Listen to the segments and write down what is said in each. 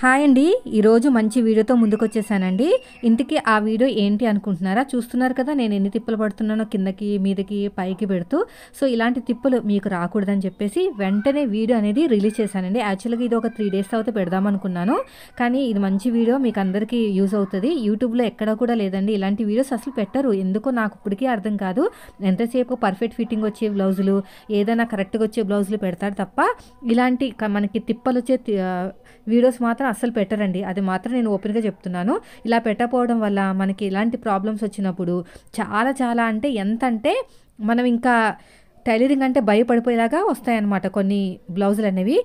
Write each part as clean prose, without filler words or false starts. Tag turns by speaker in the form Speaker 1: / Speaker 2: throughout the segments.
Speaker 1: Hi అండి. ఈరోజు మంచి వీడియోతో ముందుకొచ్చేసానండి. ఇంతకీ ఆ వీడియో ఏంటి అనుకుంటున్నారా? చూస్తున్నారు కదా నేను ఎన్ని తిప్పలు పడుతున్నానో కిందకి, మీదకి, పైకి పెడుతూ. సో, ఇలాంటి తిప్పలు మీకు రాకూడదని చెప్పేసి వెంటనే వీడియో అనేది రిలీజ్ చేశానండి. యాక్చువల్‌గా ఇది ఒక 3 డేస్ తర్వాత పెడదామనుకున్నాను. కానీ ఇది మంచి వీడియో మీకు అందరికీ యూజ్ అవుతది. యూట్యూబ్‌లో ఎక్కడ కూడా లేదండి ఇలాంటి వీడియోస్ అసలు పెట్టరు. ఎందుకో నాకు ఇప్పటికీ అర్థం కాదు. ఎంతసేపు పర్ఫెక్ట్ ఫిట్టింగ్ వచ్చే బ్లౌజులు, ఏదైనా కరెక్ట్‌గా వచ్చే బ్లౌజులు పెడతారు తప్ప ఇలాంటి మనకి తిప్పలొచ్చే వీడియోస్ మాత్రం అస్సలు పెట్టరండి. అది మాత్రం నేను ఓపెన్‌గా చెప్తున్నాను. ఇలా పెట్టకపోవడం వల్ల మనకి ఇలాంటి ప్రాబ్లమ్స్ వచ్చినప్పుడు చాలా అంటే ఎంతంటే మనం ఇంకా టైలరింగ్ అంటే భయపడిపోయేలాగా వస్తాయన్నమాట కొన్ని బ్లౌజులనేవి.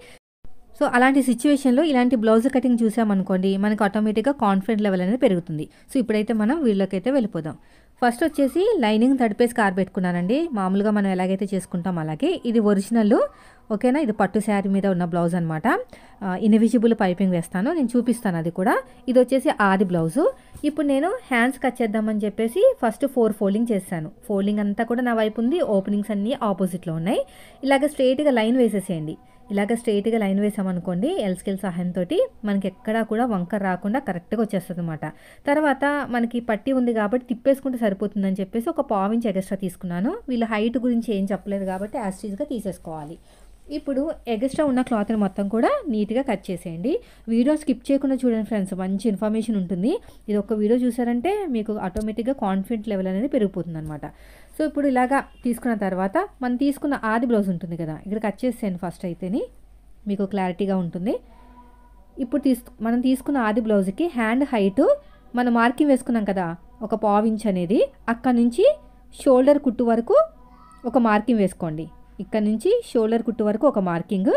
Speaker 1: సో, అలాంటి సిచ్యువేషన్‌లో ఇలాంటి బ్లౌజ్ కటింగ్ చూసామనుకోండి మనకు ఆటోమేటిక్‌గా కాన్ఫిడెంట్ లెవెల్ అనేది పెరుగుతుంది. సో, ఇప్పుడైతే మనం వీడియోలోకైతే వెళ్ళిపోదాం. ఫస్ట్ వచ్చేసి లైనింగ్ తడిపేసి ఆరబెట్టుకున్నానండి. మామూలుగా మనం ఎలాగైతే చేసుకుంటాం అలాగే. ఇది ఒరిజినల్ ఓకేనా. ఇది పట్టు శారీ మీద ఉన్న బ్లౌజ్ అనమాట. ఇన్విజిబుల్ పైపింగ్ వేస్తాను, నేను చూపిస్తాను అది కూడా. ఇది వచ్చేసి ఆది బ్లౌజు. ఇప్పుడు నేను హ్యాండ్స్ కట్ చేద్దామని చెప్పేసి ఫస్ట్ 4 ఫోల్డింగ్ చేశాను. ఫోల్డింగ్ అంతా కూడా నా వైపు ఉంది, ఓపెనింగ్స్ అన్నీ ఆపోజిట్లో ఉన్నాయి. ఇలాగ స్ట్రైట్గా లైన్ వేసేసేయండి. ఇలాగ స్ట్రైట్గా లైన్ వేసామనుకోండి ఎల్ స్కేల్ సహాయంతో మనకి ఎక్కడా కూడా వంకర రాకుండా కరెక్ట్గా వచ్చేస్తుంది అనమాట. తర్వాత మనకి పట్టి ఉంది కాబట్టి తిప్పేసుకుంటే సరిపోతుందని చెప్పేసి ఒక పావించి ఎగస్ట్రా తీసుకున్నాను. వీళ్ళ హైట్ గురించి ఏం చెప్పలేదు కాబట్టి యాస్టీజ్గా తీసేసుకోవాలి. ఇప్పుడు ఎగస్ట్రా ఉన్న క్లాత్ని మొత్తం కూడా నీట్గా కట్ చేసేయండి. వీడియో స్కిప్ చేయకుండా చూడండి ఫ్రెండ్స్, మంచి ఇన్ఫర్మేషన్ ఉంటుంది. ఇది ఒక వీడియో చూసారంటే మీకు ఆటోమేటిక్గా కాన్ఫిడెంట్ లెవెల్ అనేది పెరిగిపోతుంది అనమాట. సో, ఇప్పుడు ఇలాగా తీసుకున్న తర్వాత మనం తీసుకున్న ఆది బ్లౌజ్ ఉంటుంది కదా, ఇక్కడ కట్ చేసేయండి ఫస్ట్ అయితేని మీకు క్లారిటీగా ఉంటుంది. ఇప్పుడు మనం తీసుకున్న ఆది బ్లౌజ్కి హ్యాండ్ హైటు మనం మార్కింగ్ వేసుకున్నాం కదా ఒక పావించ్ అనేది, అక్కడ నుంచి షోల్డర్ కుట్టు వరకు ఒక మార్కింగ్ వేసుకోండి. ఇక్కడ నుంచి షోల్డర్ కుట్టు వరకు ఒక మార్కింగ్,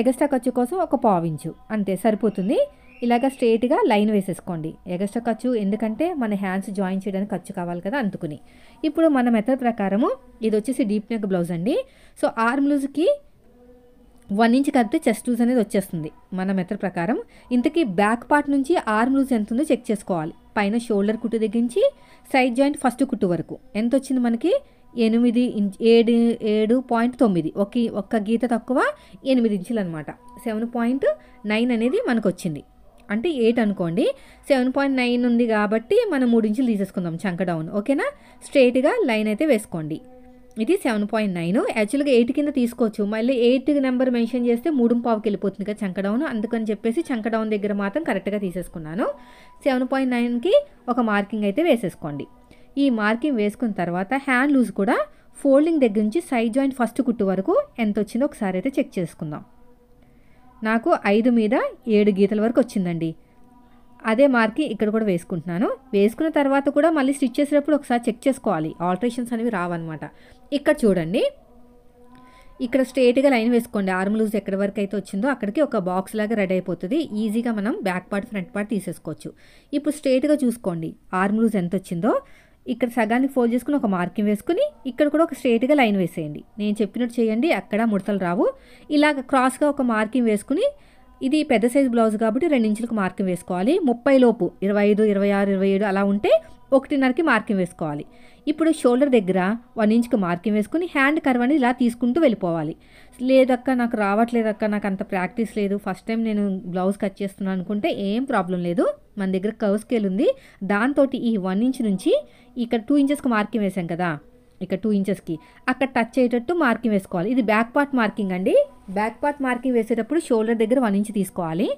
Speaker 1: ఎగస్ట్రా ఖర్చు కోసం ఒక పావించు, అంతే సరిపోతుంది. ఇలాగ స్ట్రైట్గా లైన్ వేసేసుకోండి. ఎగస్ట్రా ఖర్చు ఎందుకంటే మన హ్యాండ్స్ జాయిన్ చేయడానికి ఖర్చు కావాలి కదా అందుకుని. ఇప్పుడు మన మెథడ్ ప్రకారము ఇది వచ్చేసి డీప్ నెక్ బ్లౌజ్ అండి. సో, ఆర్మ్ లూజ్కి 1 ఇంచ్ కలిపితే చెస్ట్ లూజ్ అనేది వచ్చేస్తుంది మన మెథడ్ ప్రకారం. ఇంతకీ బ్యాక్ పార్ట్ నుంచి ఆర్మ్ లూజ్ ఎంత ఉందో చెక్ చేసుకోవాలి. పైన షోల్డర్ కుట్టు దగ్గర నుంచి సైడ్ జాయింట్ ఫస్ట్ కుట్టు వరకు ఎంత వచ్చింది మనకి 7.9 ఒక్క గీత తక్కువ 8 ఇంచులు అనమాట. 7.9 అనేది మనకు వచ్చింది. అంటే 8 అనుకోండి, 7.9 ఉంది కాబట్టి మనం 3 ఇంచులు తీసేసుకుందాం చంక డౌన్. ఓకేనా. స్ట్రైట్గా లైన్ అయితే వేసుకోండి. ఇది 7.9. యాక్చువల్గా 8 కింద తీసుకోవచ్చు. మళ్ళీ 8 నెంబర్ మెన్షన్ చేస్తే 3.5కి వెళ్ళిపోతుంది కదా చంక డౌన్. అందుకని చెప్పేసి చంక డౌన్ దగ్గర మాత్రం కరెక్ట్గా తీసేసుకున్నాను. 7.9కి ఒక మార్కింగ్ అయితే వేసేసుకోండి. ఈ మార్కింగ్ వేసుకున్న తర్వాత హ్యాండ్ లూజ్ కూడా ఫోల్డింగ్ దగ్గర నుంచి సైడ్ జాయింట్ ఫస్ట్ కుట్టు వరకు ఎంత వచ్చిందో ఒకసారి అయితే చెక్ చేసుకుందాం. నాకు 5 మీద 7 గీతల వరకు వచ్చిందండి. అదే మార్కింగ్ ఇక్కడ కూడా వేసుకుంటున్నాను. వేసుకున్న తర్వాత కూడా మళ్ళీ స్టిచ్ చేసేటప్పుడు ఒకసారి చెక్ చేసుకోవాలి, ఆల్టరేషన్స్ అనేవి రావన్నమాట. ఇక్కడ చూడండి, ఇక్కడ స్ట్రైట్గా లైన్ వేసుకోండి. ఆర్మ్ లూజ్ ఎక్కడి వరకు అయితే వచ్చిందో అక్కడికి ఒక బాక్స్ లాగా రెడీ అయిపోతుంది. ఈజీగా మనం బ్యాక్ పార్ట్ ఫ్రంట్ పార్ట్ తీసేసుకోవచ్చు. ఇప్పుడు స్ట్రైట్గా చూసుకోండి ఆర్మ్ లూజ్ ఎంత వచ్చిందో. ఇక్కడ సగానికి ఫోల్డ్ చేసుకుని ఒక మార్కింగ్ వేసుకుని ఇక్కడ కూడా ఒక స్ట్రైట్గా లైన్ వేసేయండి. నేను చెప్పినట్టు చేయండి, అక్కడ ముడతలు రావు. ఇలాగ క్రాస్గా ఒక మార్కింగ్ వేసుకుని, ఇది పెద్ద సైజ్ బ్లౌజ్ కాబట్టి 2 ఇంచులకు మార్కింగ్ వేసుకోవాలి. 30 లోపు 25, 26, 27 అలా ఉంటే 1.5కి మార్కింగ్ వేసుకోవాలి. ఇప్పుడు షోల్డర్ దగ్గర 1 ఇంచ్కి మార్కింగ్ వేసుకుని హ్యాండ్ కర్వ్ అనేది ఇలా తీసుకుంటూ వెళ్ళిపోవాలి. లేదక్క నాకు రావట్లేదక్క, నాకు అంత ప్రాక్టీస్ లేదు, ఫస్ట్ టైం నేను బ్లౌజ్ కట్ చేస్తున్నాను అనుకుంటే ఏం ప్రాబ్లం లేదు. మన దగ్గర కర్వ్ స్కేల్ ఉంది. దాంతో ఈ 1 ఇంచ్ నుంచి ఇక్కడ 2 ఇంచెస్కి మార్కింగ్ వేసాం కదా, ఇక్కడ 2 ఇంచెస్కి అక్కడ టచ్ అయ్యేటట్టు మార్కింగ్ వేసుకోవాలి. ఇది బ్యాక్ పార్ట్ మార్కింగ్ అండి. బ్యాక్ పార్ట్ మార్కింగ్ వేసేటప్పుడు షోల్డర్ దగ్గర 1 ఇంచ్ తీసుకోవాలి.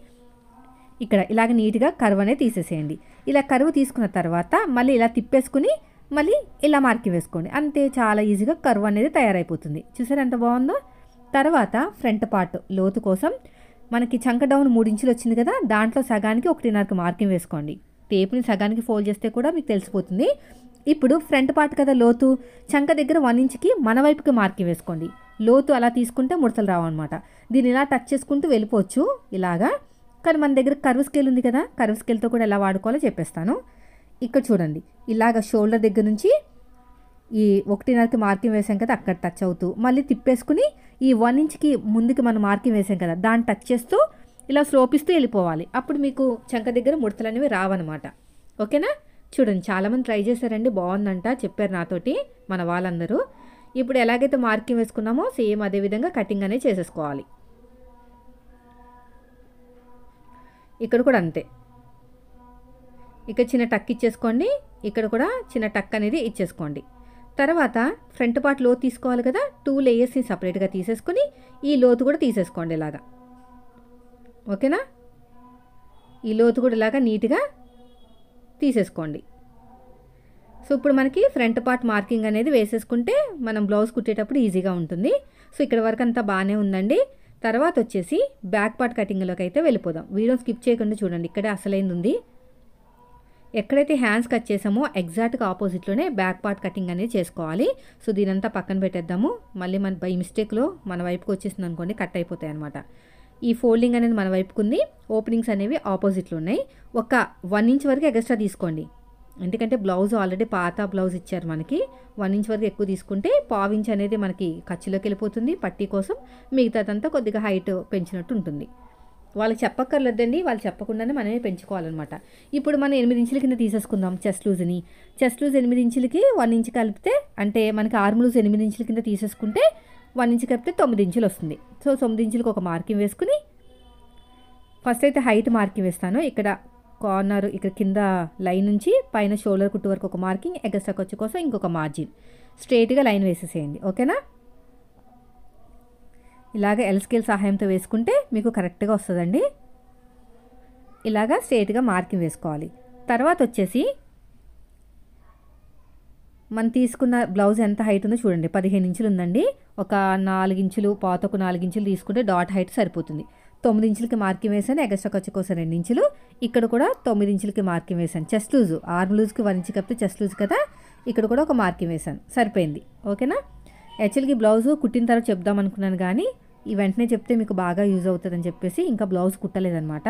Speaker 1: ఇక్కడ ఇలాగ నీట్గా కర్వ్ అనేది తీసేసేయండి. ఇలా కర్వ్ తీసుకున్న తర్వాత మళ్ళీ ఇలా తిప్పేసుకుని మళ్ళీ ఇలా మార్కింగ్ వేసుకోండి. అంతే, చాలా ఈజీగా కర్వ్ అనేది తయారైపోతుంది. చూసారు ఎంత బాగుందో. తర్వాత ఫ్రంట్ పార్ట్ లోతు కోసం మనకి చంక డౌన్ 3 ఇంచులు వచ్చింది కదా, దాంట్లో సగానికి 1.5కి మార్కింగ్ వేసుకోండి. టేప్ని సగానికి ఫోల్డ్ చేస్తే కూడా మీకు తెలిసిపోతుంది. ఇప్పుడు ఫ్రంట్ పార్ట్ కదా లోతు, చంక దగ్గర 1 ఇంచ్కి మన వైపుకి మార్కింగ్ వేసుకోండి. లోతు అలా తీసుకుంటే ముడతలు రావన్నమాట. దీన్ని ఇలా టచ్ చేసుకుంటూ వెళ్ళిపోవచ్చు ఇలాగా. కానీ మన దగ్గర కర్వ్ స్కేల్ ఉంది కదా, కర్వ్ స్కేల్తో కూడా ఎలా వాడుకోవాలో చెప్పేస్తాను. ఇక్కడ చూడండి, ఇలాగ షోల్డర్ దగ్గర నుంచి ఈ 1.5కి మార్కింగ్ వేసాం కదా, అక్కడ టచ్ అవుతూ మళ్ళీ తిప్పేసుకుని ఈ 1 ఇంచ్కి ముందుకి మనం మార్కింగ్ వేసాం కదా, దాన్ని టచ్ చేస్తూ ఇలా స్లోపిస్తూ వెళ్ళిపోవాలి. అప్పుడు మీకు చంక దగ్గర ముడతలు అనేవి రావన్నమాట. ఓకేనా. చూడండి, చాలామంది ట్రై చేశారండి, బాగుందంట చెప్పారు నాతోటి మన వాళ్ళందరూ. ఇప్పుడు ఎలాగైతే మార్కింగ్ వేసుకున్నామో సేమ్ అదే విధంగా కటింగ్ అనేది చేసేసుకోవాలి. ఇక్కడ కూడా అంతే. ఇక్కడ చిన్న టక్ ఇచ్చేసుకోండి, ఇక్కడ కూడా చిన్న టక్ అనేది ఇచ్చేసుకోండి. తర్వాత ఫ్రంట్ పార్ట్ లోతు తీసుకోవాలి కదా, 2 లేయర్స్ని సపరేట్గా తీసేసుకుని ఈ లోతు కూడా తీసేసుకోండి ఇలాగా. ఓకేనా, ఈ లోతు కూడా ఇలాగా నీట్గా తీసేసుకోండి. సో ఇప్పుడు మనకి ఫ్రంట్ పార్ట్ మార్కింగ్ అనేది వేసేసుకుంటే మనం బ్లౌజ్ కుట్టేటప్పుడు ఈజీగా ఉంటుంది. సో ఇక్కడ వరకు అంతా బాగానే ఉందండి. తర్వాత వచ్చేసి బ్యాక్ పార్ట్ కటింగ్లోకి అయితే వెళ్ళిపోదాం. వీడియో స్కిప్ చేయకుండా చూడండి, ఇక్కడే అసలైంది ఉంది. ఎక్కడైతే హ్యాండ్స్ కట్ చేసామో ఎగ్జాక్ట్గా ఆపోజిట్లోనే బ్యాక్ పార్ట్ కటింగ్ అనేది చేసుకోవాలి. సో దీనంతా పక్కన పెట్టేద్దాము. మళ్ళీ మన బై మిస్టేక్లో మన వైపుకి వచ్చేసింది అనుకోండి, కట్ అయిపోతాయి అనమాట. ఈ ఫోల్డింగ్ అనేది మన వైపుకు ఉంది, ఓపెనింగ్స్ అనేవి ఆపోజిట్లో ఉన్నాయి. ఒక 1 ఇంచ్ వరకు ఎక్స్ట్రా తీసుకోండి, ఎందుకంటే బ్లౌజ్ ఆల్రెడీ పాత బ్లౌజ్ ఇచ్చారు మనకి. 1 ఇంచ్ వరకు ఎక్కువ తీసుకుంటే 1/2 ఇంచ్ అనేది మనకి ఖర్చులోకి వెళ్ళిపోతుంది పట్టీ కోసం. మిగతాదంతా కొద్దిగా హైట్ పెంచినట్టు ఉంటుంది. వాళ్ళకి చెప్పక్కర్లేదండి, వాళ్ళు చెప్పకుండానే మనమే పెంచుకోవాలన్నమాట. ఇప్పుడు మనం 8 ఇంచుల కింద తీసేసుకుందాం చెస్ట్ లూజ్ని. చెస్ట్ లూజ్ 8 ఇంచులకి 1 ఇంచ్ కలిపితే, అంటే మనకి ఆర్మ్ లూజ్ 8 ఇంచుల కింద తీసేసుకుంటే 1 ఇంచ్ కలిపితే 9 ఇంచులు వస్తుంది. సో 9 ఇంచులకు ఒక మార్కింగ్ వేసుకుని ఫస్ట్ అయితే హైట్ మార్కింగ్ వేస్తాను. ఇక్కడ కార్నర్, ఇక్కడ కింద లైన్ నుంచి పైన షోల్డర్ కుట్టు వరకు ఒక మార్కింగ్, ఎగస్ట్రా ఖర్చు కోసం ఇంకొక మార్జిన్, స్ట్రైట్గా లైన్ వేసేసేయండి. ఓకేనా, ఇలాగ ఎల్ స్కేల్ సహాయంతో వేసుకుంటే మీకు కరెక్ట్గా వస్తుందండి. ఇలాగా స్ట్రైట్గా మార్కింగ్ వేసుకోవాలి. తర్వాత వచ్చేసి మనం తీసుకున్న బ్లౌజ్ ఎంత హైట్ ఉందో చూడండి, 15 ఇంచులు ఉందండి. ఒక 4 ఇంచులు పాతకు 4 ఇంచులు తీసుకుంటే డాట్ హైట్ సరిపోతుంది. 9 ఇంచులకి మార్కింగ్ వేసాను, ఎగస్ట్రా ఖర్చు కోసం 2 ఇంచులు. ఇక్కడ కూడా 9 ఇంచులకి మార్కింగ్ వేసాను. చెస్ట్ లూజు ఆర్మ్ లూజ్కి 1 ఇంచ్ కలిపితే చెస్ట్ లూజ్ కదా, ఇక్కడ కూడా ఒక మార్కింగ్ వేసాను, సరిపోయింది. ఓకేనా, యాక్చువల్గా ఈ బ్లౌజు కుట్టిన తర్వాత చెప్దాం అనుకున్నాను, కానీ ఈ వెంటనే చెప్తే మీకు బాగా యూజ్ అవుతుందని చెప్పేసి ఇంకా బ్లౌజ్ కుట్టలేదన్నమాట.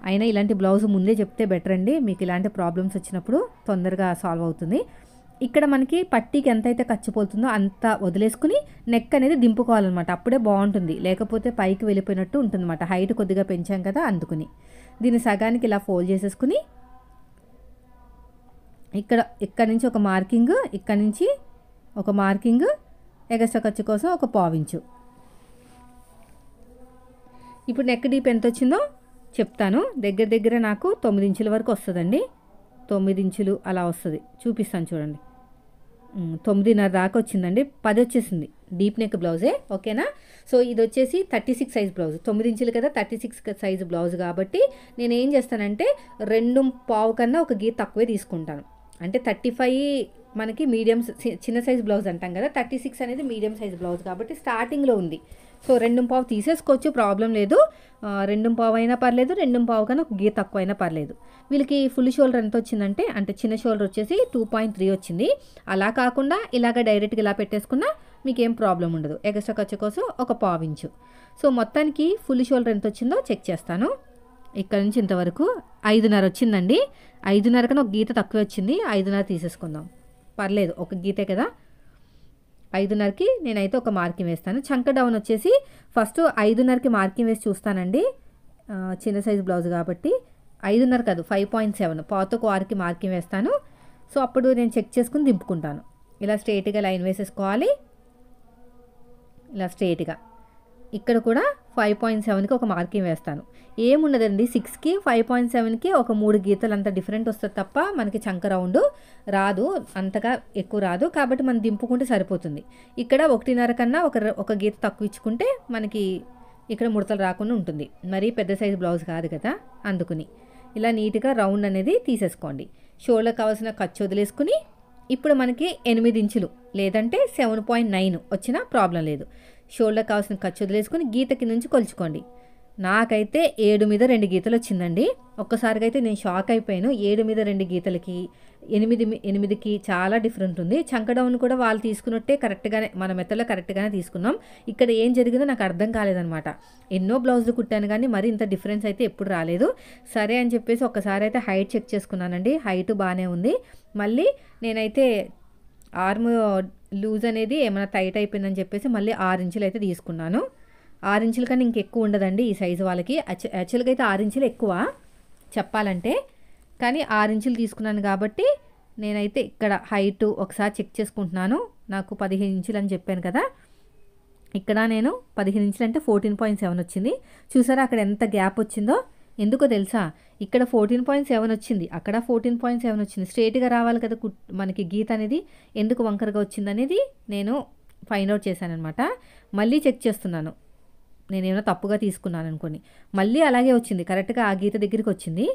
Speaker 1: అయినా ఇలాంటి బ్లౌజ్ ముందే చెప్తే బెటర్ అండి, మీకు ఇలాంటి ప్రాబ్లమ్స్ వచ్చినప్పుడు తొందరగా సాల్వ్ అవుతుంది. ఇక్కడ మనకి పట్టీకి ఎంతైతే ఖర్చు పోతుందో అంత వదిలేసుకుని నెక్ అనేది దింపుకోవాలన్నమాట, అప్పుడే బాగుంటుంది. లేకపోతే పైకి వెళ్ళిపోయినట్టు ఉంటుందన్నమాట. హైట్ కొద్దిగా పెంచాం కదా అందుకుని. దీన్ని సగానికి ఇలా ఫోల్డ్ చేసేసుకుని ఇక్కడ నుంచి ఒక మార్కింగ్, ఇక్కడ నుంచి ఒక మార్కింగ్, ఎగస్ట్రా ఖర్చు కోసం ఒక 1/2 ఇంచు. ఇప్పుడు నెక్ డీప్ ఎంత వచ్చిందో చెప్తాను. దగ్గర నాకు 9 ఇంచుల వరకు వస్తుందండి. 9 ఇంచులు అలా వస్తుంది, చూపిస్తాను చూడండి. 9.5 దాకా వచ్చిందండి, 10 వచ్చేసింది డీప్ నెక్ బ్లౌజే. ఓకేనా, సో ఇది వచ్చేసి 36 సైజ్ బ్లౌజ్. 9 ఇంచులు కదా, 36 సైజ్ బ్లౌజ్ కాబట్టి నేను ఏం చేస్తానంటే 2.5 కన్నా ఒక గీత తక్కువే తీసుకుంటాను. అంటే 35 మనకి మీడియం చిన్న సైజ్ బ్లౌజ్ అంటాం కదా, 36 అనేది మీడియం సైజ్ బ్లౌజ్ కాబట్టి స్టార్టింగ్లో ఉంది. సో 2.5 తీసేసుకోవచ్చు, ప్రాబ్లం లేదు. 2.5 అయినా పర్లేదు, 2.5 కన్నా ఒక గీత తక్కువ అయినా పర్లేదు. వీళ్ళకి ఫుల్ షోల్డర్ ఎంత వచ్చిందంటే, అంటే చిన్న షోల్డర్ వచ్చేసి 2.3 వచ్చింది. అలా కాకుండా ఇలాగ డైరెక్ట్గా ఇలా పెట్టేసుకున్నా మీకేం ప్రాబ్లం ఉండదు. ఎగస్ట్రా ఖర్చు కోసం ఒక 1/2 ఇంచు. సో మొత్తానికి ఫుల్ షోల్డర్ ఎంత వచ్చిందో చెక్ చేస్తాను. ఇక్కడ నుంచి ఇంతవరకు 5.5 వచ్చిందండి. 5.5 కన్నా ఒక గీత తక్కువ వచ్చింది, 5.5 తీసేసుకుందాం, పర్లేదు, ఒక గీతే కదా. 5.5కి నేనైతే ఒక మార్కింగ్ వేస్తాను. చంక డౌన్ వచ్చేసి ఫస్ట్ 5.5కి మార్కింగ్ వేసి చూస్తానండి, చిన్న సైజు బ్లౌజ్ కాబట్టి. 5.5 కాదు, 5.7 పాతకు 6కి మార్కింగ్ వేస్తాను. సో అప్పుడు నేను చెక్ చేసుకుని దింపుకుంటాను. ఇలా స్ట్రైట్గా లైన్ వేసేసుకోవాలి, ఇలా స్ట్రైట్గా. ఇక్కడ కూడా 5.7కి ఒక మార్కింగ్ వేస్తాను. ఏముండదండి, 6కి 5.7కి ఒక 3 గీతలు అంత డిఫరెంట్ వస్తుంది తప్ప మనకి చంక రౌండ్ రాదు, అంతగా ఎక్కువ రాదు. కాబట్టి మనం దింపుకుంటే సరిపోతుంది. ఇక్కడ 1.5 కన్నా ఒక గీత తక్కువ ఇచ్చుకుంటే మనకి ఇక్కడ ముడతలు రాకుండా ఉంటుంది. మరీ పెద్ద సైజు బ్లౌజ్ కాదు కదా, అందుకుని ఇలా నీట్గా రౌండ్ అనేది తీసేసుకోండి. షోల్డర్ కావాల్సిన ఖర్చు వదిలేసుకుని ఇప్పుడు మనకి 8 ఇంచులు లేదంటే 7.9 వచ్చినా ప్రాబ్లం లేదు. షోల్డర్ కావాల్సిన ఖర్చు వదిలేసుకుని గీత కింద నుంచి కొలుచుకోండి. నాకైతే 7 మీద 2 గీతలు వచ్చిందండి. ఒక్కసారిగా అయితే నేను షాక్ అయిపోయాను. 7 మీద 2 గీతలకి 8కి చాలా డిఫరెంట్ ఉంది. చంక డౌన్ కూడా వాళ్ళు తీసుకున్నట్టే కరెక్ట్గానే, మన మెథడ్లో కరెక్ట్గానే తీసుకున్నాం. ఇక్కడ ఏం జరిగిందో నాకు అర్థం కాలేదనమాట. ఎన్నో బ్లౌజులు కుట్టాను కానీ మరి ఇంత డిఫరెన్స్ అయితే ఎప్పుడు రాలేదు. సరే అని చెప్పేసి ఒక్కసారి అయితే హైట్ చెక్ చేసుకున్నానండి, హైట్ బాగానే ఉంది. మళ్ళీ నేనైతే ఆర్మ్ లూజ్ అనేది ఏమైనా టైట్ అయిపోయిందని చెప్పేసి మళ్ళీ 6 ఇంచులు అయితే తీసుకున్నాను. 6 ఇంచుల కన్నా ఇంకెక్కువ ఉండదండి ఈ సైజు వాళ్ళకి. యాక్చువల్గా అయితే 6 ఇంచులు ఎక్కువ చెప్పాలంటే, కానీ 6 ఇంచులు తీసుకున్నాను కాబట్టి నేనైతే ఇక్కడ హైట్ ఒకసారి చెక్ చేసుకుంటున్నాను. నాకు 15 ఇంచులు అని చెప్పాను కదా, ఇక్కడ నేను 15 ఇంచులు అంటే 14.7 వచ్చింది. చూసారా అక్కడ ఎంత గ్యాప్ వచ్చిందో. ఎందుకో తెలుసా, ఇక్కడ 14.7 వచ్చింది, అక్కడ 14.7 వచ్చింది. స్ట్రేట్గా రావాలి కదా మనకి గీత అనేది, ఎందుకు వంకరగా వచ్చిందనేది నేను ఫైండ్ అవుట్ చేశానమాట. మళ్ళీ చెక్ చేస్తున్నాను, నేనేమైనా తప్పుగా తీసుకున్నాను అనుకోని. మళ్ళీ అలాగే వచ్చింది, కరెక్ట్గా ఆ గీత దగ్గరికి వచ్చింది.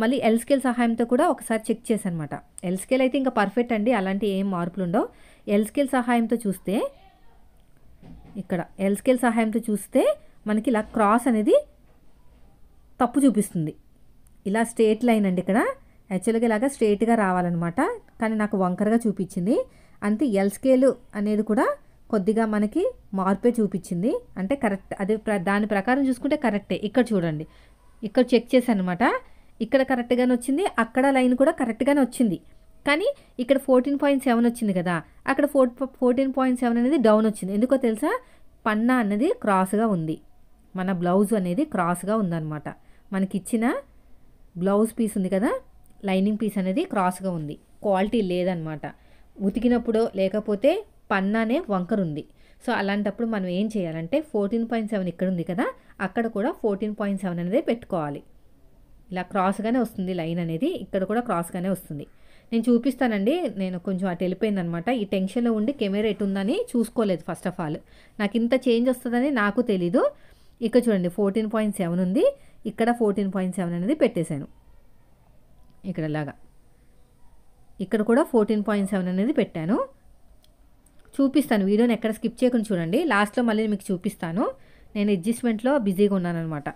Speaker 1: మళ్ళీ ఎల్ స్కేల్ సహాయంతో కూడా ఒకసారి చెక్ చేశాను అనమాట. ఎల్ స్కేల్ అయితే ఇంకా పర్ఫెక్ట్ అండి, అలాంటి ఏం మార్పులు ఉండవు. ఎల్ స్కేల్ సహాయంతో చూస్తే, ఇక్కడ ఎల్ స్కేల్ సహాయంతో చూస్తే మనకి ఇలా క్రాస్ అనేది తప్పు చూపిస్తుంది. ఇలా స్ట్రేట్ లైన్ అండి, ఇక్కడ యాక్చువల్గా ఇలాగా స్ట్రేట్గా రావాలన్నమాట, కానీ నాకు వంకరగా చూపించింది. అంతే ఎల్ స్కేల్ అనేది కూడా కొద్దిగా మనకి మార్పే చూపించింది. అంటే కరెక్ట్, అదే దాని ప్రకారం చూసుకుంటే కరెక్టే. ఇక్కడ చూడండి, ఇక్కడ చెక్ చేశాను అనమాట, ఇక్కడ కరెక్ట్గానే వచ్చింది, అక్కడ లైన్ కూడా కరెక్ట్గానే వచ్చింది. కానీ ఇక్కడ 14.7 వచ్చింది కదా, అక్కడ 14.7 అనేది డౌన్ వచ్చింది. ఎందుకో తెలుసా, పన్నా అనేది క్రాస్గా ఉంది, మన బ్లౌజ్ అనేది క్రాస్గా ఉందన్నమాట. మనకి ఇచ్చిన బ్లౌజ్ పీస్ ఉంది కదా, లైనింగ్ పీస్ అనేది క్రాస్గా ఉంది, క్వాలిటీ లేదనమాట. ఉతికినప్పుడు లేకపోతే పన్నానే వంకర ఉంది. సో అలాంటప్పుడు మనం ఏం చేయాలంటే 14.7 ఇక్కడ ఉంది కదా, అక్కడ కూడా 14.7 అనేది పెట్టుకోవాలి. ఇలా క్రాస్గానే వస్తుంది లైన్ అనేది, ఇక్కడ కూడా క్రాస్గానే వస్తుంది. నేను చూపిస్తానండి, నేను కొంచెం అటు వెళ్ళిపోయిందనమాట. ఈ టెన్షన్లో ఉండి కెమెరా ఎటు ఉందని చూసుకోలేదు. ఫస్ట్ ఆఫ్ ఆల్ నాకు ఇంత చేంజ్ వస్తుందని నాకు తెలీదు. ఇక్కడ చూడండి 14.7 ఉంది, ఇక్కడ 14.7 అనేది పెట్టేశాను. ఇక్కడ లాగా ఇక్కడ కూడా 14.7 అనేది పెట్టాను. చూపిస్తాను, వీడియోని ఎక్కడ స్కిప్ చేయకుండా చూడండి, లాస్ట్లో మళ్ళీ మీకు చూపిస్తాను. నేను అడ్జస్ట్మెంట్లో బిజీగా ఉన్నానమాట.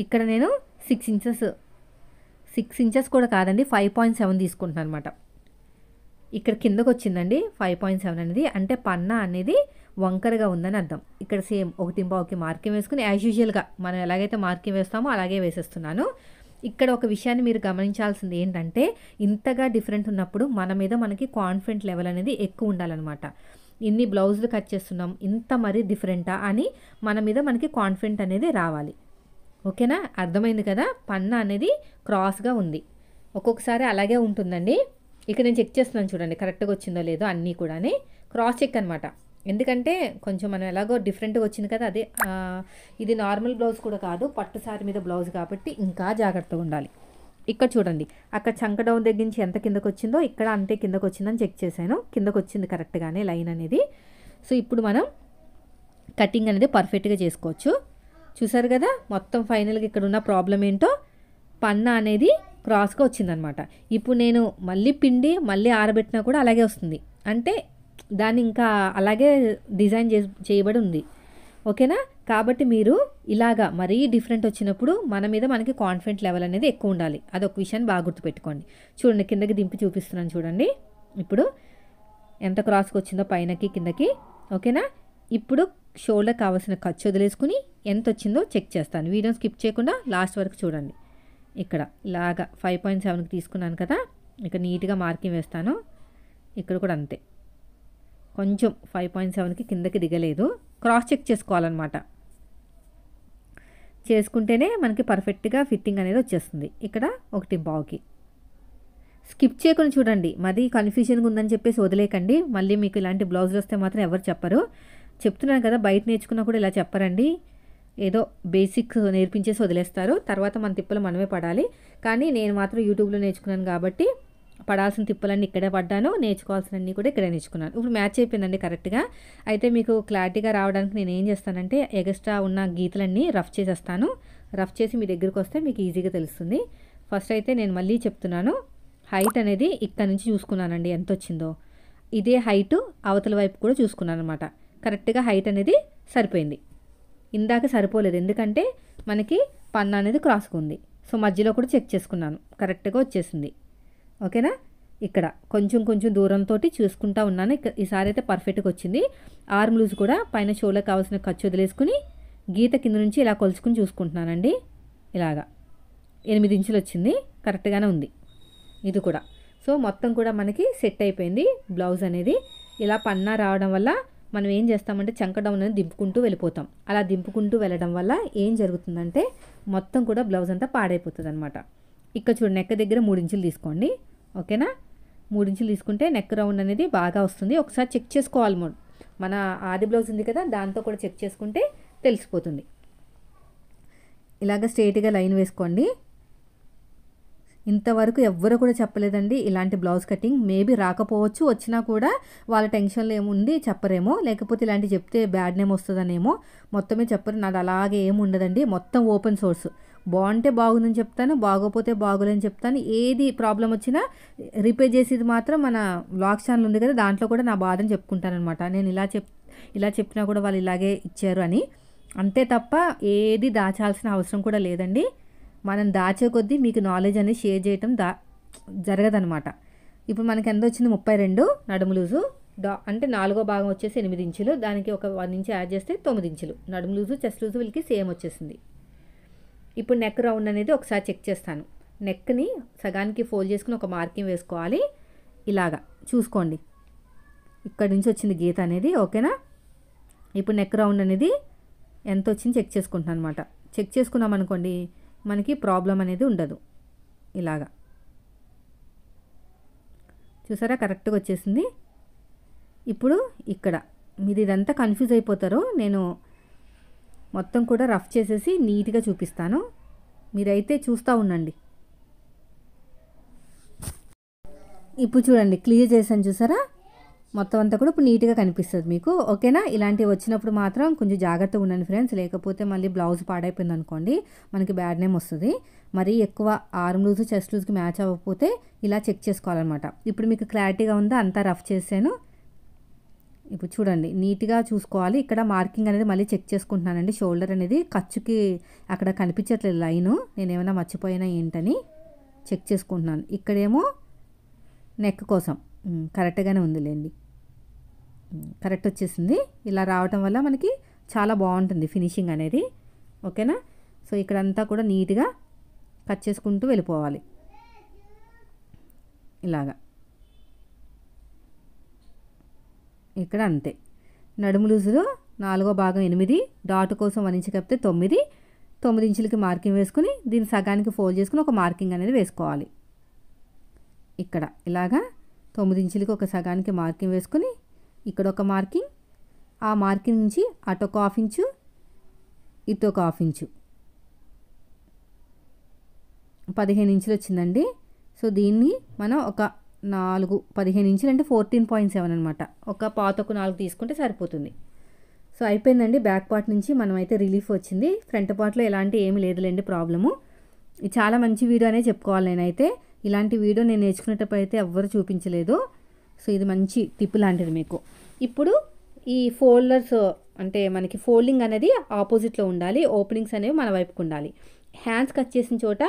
Speaker 1: ఇక్కడ నేను 6 ఇంచెస్ కూడా కాదండి, 5.7 తీసుకుంటున్నాను అనమాట. ఇక్కడ కిందకు వచ్చిందండి 5.7 అనేది, అంటే పన్నా అనేది వంకరగా ఉందని అర్థం. ఇక్కడ సేమ్ 1.5కి మార్కింగ్ వేసుకుని యాజ్ యూజువల్గా మనం ఎలాగైతే మార్కింగ్ వేస్తామో అలాగే వేసేస్తున్నాను. ఇక్కడ ఒక విషయాన్ని మీరు గమనించాల్సింది ఏంటంటే, ఇంతగా డిఫరెంట్ ఉన్నప్పుడు మన మీద మనకి కాన్ఫిడెంట్ లెవెల్ అనేది ఎక్కువ ఉండాలన్నమాట. ఇన్ని బ్లౌజులు కట్ చేస్తున్నాం, ఇంత మరీ డిఫరెంటా అని మన మీద మనకి కాన్ఫిడెంట్ అనేది రావాలి. ఓకేనా, అర్థమైంది కదా. పన్నా అనేది క్రాస్గా ఉంది, ఒక్కొక్కసారి అలాగే ఉంటుందండి. ఇక్కడ నేను చెక్ చేస్తున్నాను చూడండి, కరెక్ట్గా వచ్చిందో లేదో అన్నీ కూడా క్రాస్ చెక్ అనమాట. ఎందుకంటే కొంచెం మనం ఎలాగో డిఫరెంట్గా వచ్చింది కదా, అదే ఇది నార్మల్ బ్లౌజ్ కూడా కాదు, పట్టు సారీ మీద బ్లౌజ్ కాబట్టి ఇంకా జాగ్రత్తగా ఉండాలి. ఇక్కడ చూడండి, అక్కడ చంక డౌన్ దగ్గర నుంచి ఎంత కిందకు వచ్చిందో ఇక్కడ అంతే కిందకు వచ్చిందని చెక్ చేశాను. కిందకు వచ్చింది కరెక్ట్గానే లైన్ అనేది. సో ఇప్పుడు మనం కటింగ్ అనేది పర్ఫెక్ట్గా చేసుకోవచ్చు. చూసారు కదా, మొత్తం ఫైనల్గా ఇక్కడ ఉన్న ప్రాబ్లం ఏంటో, పన్నా అనేది క్రాస్గా వచ్చిందనమాట. ఇప్పుడు నేను మళ్ళీ పిండి మళ్ళీ ఆరబెట్టినా కూడా అలాగే వస్తుంది, అంటే దాన్ని ఇంకా అలాగే డిజైన్ చేయబడి ఉంది. ఓకేనా, కాబట్టి మీరు ఇలాగా మరీ డిఫరెంట్ వచ్చినప్పుడు మన మీద మనకి కాన్ఫిడెంట్ లెవెల్ అనేది ఎక్కువ ఉండాలి. అదొక విషయాన్ని బాగా గుర్తుపెట్టుకోండి. చూడండి, కిందకి దింపి చూపిస్తున్నాను చూడండి, ఇప్పుడు ఎంత క్రాస్కి వచ్చిందో పైనకి కిందకి. ఓకేనా, ఇప్పుడు షోల్డర్ కావాల్సిన ఖర్చు వదిలేసుకుని ఎంత వచ్చిందో చెక్ చేస్తాను. వీడియో స్కిప్ చేయకుండా లాస్ట్ వరకు చూడండి. ఇక్కడ ఇలాగా 5.7కి తీసుకున్నాను కదా, ఇక్కడ నీట్గా మార్కింగ్ వేస్తాను. ఇక్కడ కూడా అంతే, కొంచెం 5.7కి కిందకి దిగలేదు. క్రాస్ చెక్ చేసుకోవాలన్నమాట, చేసుకుంటేనే మనకి పర్ఫెక్ట్గా ఫిట్టింగ్ అనేది వచ్చేస్తుంది. ఇక్కడ 1.5కి స్కిప్ చేయకుండా చూడండి, మరీ కన్ఫ్యూజన్గా ఉందని చెప్పేసి వదిలేకండి. మళ్ళీ మీకు ఇలాంటి బ్లౌజులు వస్తే మాత్రం ఎవరు చెప్పరు. చెప్తున్నాను కదా, బయట నేర్చుకున్నా కూడా ఇలా చెప్పరండి, ఏదో బేసిక్స్ నేర్పించేసి వదిలేస్తారు. తర్వాత మన తిప్పలు మనమే పడాలి. కానీ నేను మాత్రం యూట్యూబ్లో నేర్చుకున్నాను కాబట్టి పడాల్సిన తిప్పలన్నీ ఇక్కడే పడ్డాను, నేర్చుకోవాల్సినవన్నీ కూడా ఇక్కడే నేర్చుకున్నాను. ఇప్పుడు మ్యాచ్ అయిపోయిందండి కరెక్ట్గా. అయితే మీకు క్లారిటీగా రావడానికి నేను ఏం చేస్తానంటే, ఎక్స్ట్రా ఉన్న గీతలన్నీ రఫ్ చేసేస్తాను. రఫ్ చేసి మీ దగ్గరికి వస్తే మీకు ఈజీగా తెలుస్తుంది. ఫస్ట్ అయితే నేను మళ్ళీ చెప్తున్నాను, హైట్ అనేది ఇక్కడ నుంచి చూసుకున్నానండి ఎంత వచ్చిందో. ఇదే హైట్ అవతల వైపు కూడా చూసుకున్నాను అనమాట. కరెక్ట్గా హైట్ అనేది సరిపోయింది. ఇందాక సరిపోలేదు, ఎందుకంటే మనకి పన్నా అనేది క్రాస్గా ఉంది. సో మధ్యలో కూడా చెక్ చేసుకున్నాను, కరెక్ట్గా వచ్చేసింది. ఓకేనా, ఇక్కడ కొంచెం కొంచెం దూరంతో చూసుకుంటా ఉన్నాను. ఈసారి అయితే పర్ఫెక్ట్గా వచ్చింది. ఆర్మ్ లూజ్ కూడా పైన షోలో కావాల్సిన ఖర్చు వదిలేసుకుని గీత కింద నుంచి ఇలా కొలుచుకుని చూసుకుంటున్నానండి. ఇలాగా 8 ఇంచులు వచ్చింది, కరెక్ట్గానే ఉంది ఇది కూడా. సో మొత్తం కూడా మనకి సెట్ అయిపోయింది బ్లౌజ్ అనేది. ఇలా పన్నా రావడం వల్ల మనం ఏం చేస్తామంటే చంక డౌన్ అనేది దింపుకుంటూ వెళ్ళిపోతాం. అలా దింపుకుంటూ వెళ్ళడం వల్ల ఏం జరుగుతుందంటే మొత్తం కూడా బ్లౌజ్ అంతా పాడైపోతుంది అనమాట. ఇక్కడ చూడండి, నెక్ దగ్గర 3 ఇంచులు తీసుకోండి. ఓకేనా, 3 ఇంచులు తీసుకుంటే నెక్ రౌండ్ అనేది బాగా వస్తుంది. ఒకసారి చెక్ చేసుకోవాలి, మన ఆది బ్లౌజ్ ఉంది కదా, దాంతో కూడా చెక్ చేసుకుంటే తెలిసిపోతుంది. ఇలాగ స్ట్రైట్గా లైన్ వేసుకోండి. ఇంతవరకు ఎవ్వరు కూడా చెప్పలేదండి ఇలాంటి బ్లౌజ్ కటింగ్. మేబీ రాకపోవచ్చు, వచ్చినా కూడా వాళ్ళ టెన్షన్లో ఏముంది చెప్పరేమో, లేకపోతే ఇలాంటివి చెప్తే బ్యాడ్ నేమ్ వస్తుందనేమో మొత్తమే చెప్పరు. నాది అలాగే ఏమి ఉండదండి, మొత్తం ఓపెన్ సోర్స్. బాగుంటే బాగుందని చెప్తాను, బాగోపోతే బాగోలేని చెప్తాను. ఏది ప్రాబ్లం వచ్చినా రిపేర్ చేసేది మాత్రం మన వ్లాగ్ ఛానల్ ఉంది కదా, దాంట్లో కూడా నా బాధని చెప్పుకుంటాను అనమాట. నేను ఇలా చెప్పినా కూడా వాళ్ళు ఇలాగే ఇచ్చారు అని. అంతే తప్ప ఏది దాచాల్సిన అవసరం కూడా లేదండి. మనం దాచే కొద్దీ మీకు నాలెడ్జ్ అనేది షేర్ చేయటం జరగదనమాట. ఇప్పుడు మనకి ఎంత వచ్చింది, 32 నడుము లూజు. అంటే 4వ భాగం వచ్చేసి 8 ఇంచులు, దానికి ఒక 1 ఇంచ్ యాడ్ చేస్తే 9 ఇంచులు. నడుము లూజు చెస్ట్ లూజు వీళ్ళకి సేమ్ వచ్చేసింది. ఇప్పుడు నెక్ రౌండ్ అనేది ఒకసారి చెక్ చేస్తాను. నెక్ని సగానికి ఫోల్డ్ చేసుకుని ఒక మార్కింగ్ వేసుకోవాలి. ఇలాగా చూసుకోండి, ఇక్కడ నుంచి వచ్చింది గీత అనేది. ఓకేనా? ఇప్పుడు నెక్ రౌండ్ అనేది ఎంత వచ్చింది చెక్ చేసుకుంటున్నాను అనమాట. చెక్ చేసుకున్నాం అనుకోండి, మనకి ప్రాబ్లం అనేది ఉండదు. ఇలాగా చూసారా, కరెక్ట్గా వచ్చేసింది. ఇప్పుడు ఇక్కడ మీరు ఇదంతా కన్ఫ్యూజ్ అయిపోతారు. నేను మొత్తం కూడా రఫ్ చేసేసి నీట్గా చూపిస్తాను, మీరైతే చూస్తూ ఉండండి. ఇప్పుడు చూడండి, క్లియర్ చేశాను చూసారా, మొత్తం అంతా కూడా ఇప్పుడు నీట్గా కనిపిస్తుంది మీకు. ఓకేనా? ఇలాంటివి వచ్చినప్పుడు మాత్రం కొంచెం జాగ్రత్తగా ఉండండి ఫ్రెండ్స్, లేకపోతే మళ్ళీ బ్లౌజ్ పాడైపోయింది అనుకోండి మనకి బ్యాడ్ నేమ్ వస్తుంది. మరీ ఎక్కువ ఆర్మ్ లూజ్ చెస్ట్ లూజ్కి మ్యాచ్ అవ్వకపోతే ఇలా చెక్ చేసుకోవాలన్నమాట. ఇప్పుడు మీకు క్లారిటీగా ఉందా? అంతా రఫ్ చేసాను. ఇప్పుడు చూడండి, నీట్గా చూసుకోవాలి. ఇక్కడ మార్కింగ్ అనేది మళ్ళీ చెక్ చేసుకుంటున్నానండి. షోల్డర్ అనేది ఖర్చుకి అక్కడ కనిపించట్లేదు లైను, నేను ఏమైనా మర్చిపోయినా ఏంటని చెక్ చేసుకుంటున్నాను. ఇక్కడేమో నెక్ కోసం కరెక్ట్గానే ఉందిలేండి, కరెక్ట్ వచ్చేసింది. ఇలా రావటం వల్ల మనకి చాలా బాగుంటుంది ఫినిషింగ్ అనేది. ఓకేనా? సో ఇక్కడంతా కూడా నీట్గా కట్ చేసుకుంటూ వెళ్ళిపోవాలి. ఇలాగా ఇక్కడ అంతే. నడుము లూజులో 4వ భాగం 8, డాట్ కోసం 1 ఇంచ్ కప్పితే 9 ఇంచులకి మార్కింగ్ వేసుకుని దీన్ని సగానికి ఫోల్డ్ చేసుకుని ఒక మార్కింగ్ అనేది వేసుకోవాలి. ఇక్కడ ఇలాగా 9 ఇంచులకి ఒక సగానికి మార్కింగ్ వేసుకుని ఇక్కడ ఒక మార్కింగ్, ఆ మార్కింగ్ నుంచి అటు ఒక 1/2 ఇంచు, ఇటు ఒక 1/2 ఇంచు, 15 ఇంచులు వచ్చిందండి. సో దీన్ని మనం ఒక 15 ఇంచులు అంటే 14.7 అనమాట. ఒక పాతకు 4 తీసుకుంటే సరిపోతుంది. సో అయిపోయిందండి. బ్యాక్ పార్ట్ నుంచి మనం అయితే రిలీఫ్ వచ్చింది. ఫ్రంట్ పార్ట్లో ఎలాంటి ఏమి లేదులేండి ప్రాబ్లము. ఇది చాలా మంచి వీడియో అనే చెప్పుకోవాలి. నేనైతే ఇలాంటి వీడియో నేను నేర్చుకునేటప్పుడు అయితే ఎవ్వరు చూపించలేదు. సో ఇది మంచి టిప్ లాంటిది మీకు. ఇప్పుడు ఈ ఫోల్డర్స్ అంటే మనకి ఫోల్డింగ్ అనేది ఆపోజిట్లో ఉండాలి, ఓపెనింగ్స్ అనేవి మన వైపుకు ఉండాలి. హ్యాండ్స్ కట్ చేసిన చోట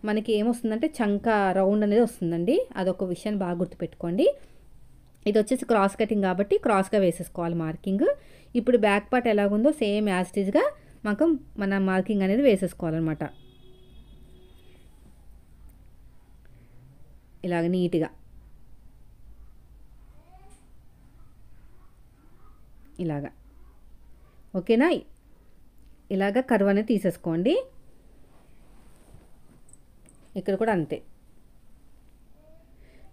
Speaker 1: మనకి ఏమొస్తుందంటే చంక రౌండ్ అనేది వస్తుందండి. అదొక విషయాన్ని బాగా గుర్తుపెట్టుకోండి. ఇది వచ్చేసి క్రాస్ కటింగ్ కాబట్టి క్రాస్గా వేసేసుకోవాలి మార్కింగ్. ఇప్పుడు బ్యాక్ పార్ట్ ఎలాగుందో సేమ్ యాజ్ ఇట్ ఈజ్గా మన మార్కింగ్ అనేది వేసేసుకోవాలన్నమాట. ఇలాగ నీట్గా ఇలాగా. ఓకేనా? ఇలాగ కర్వ్ అనేది తీసేసుకోండి. ఇక్కడ కూడా అంతే.